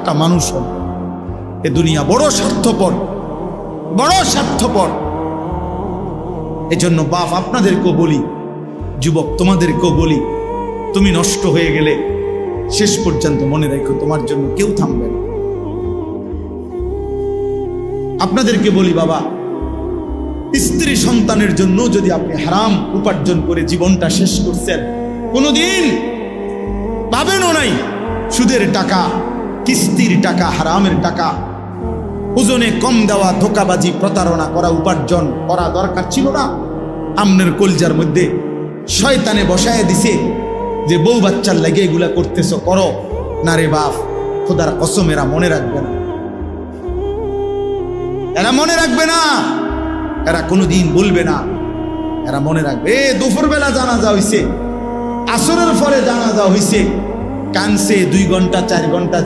একটা মানুষ হন। এ দুনিয়া বড় স্বার্থপর, বড় স্বার্থপর। এজন্য বাপ আপনাদেরকেও বলি, যুবক তোমাদেরকেও বলি, তুমি নষ্ট হয়ে গেলে শেষ পর্যন্ত মনে রাখো তোমার জন্য কেউ থামবে না। আপনাদেরকে বলি বাবা, স্ত্রী সন্তানের জন্য যদি আপনি হারাম উপার্জন করে জীবনটা শেষ করছেন, কোনোদিন পাবেনও নাই। সুদের টাকা, কিস্তির টাকা, হারামের টাকা, ওজনে কম দেওয়া, ধোকাবাজি, প্রতারণা করা উপার্জন করা দরকার ছিল না। আমনের কলজার মধ্যে শয়তানে বসায় দিছে যে বউ বাচ্চার লাগে এগুলা করতেছো, করো না রে বাপ। খোদার কসম এরা মনে রাখবে না, এরা মনে রাখবে না, এরা কোনোদিন বলবে না। এরা মনে রাখবে দুপুর বেলা জানাজা হইছে, আসরের পরে জানাজা হইছে, কানছে 2 ঘন্টা 4 ঘন্টা।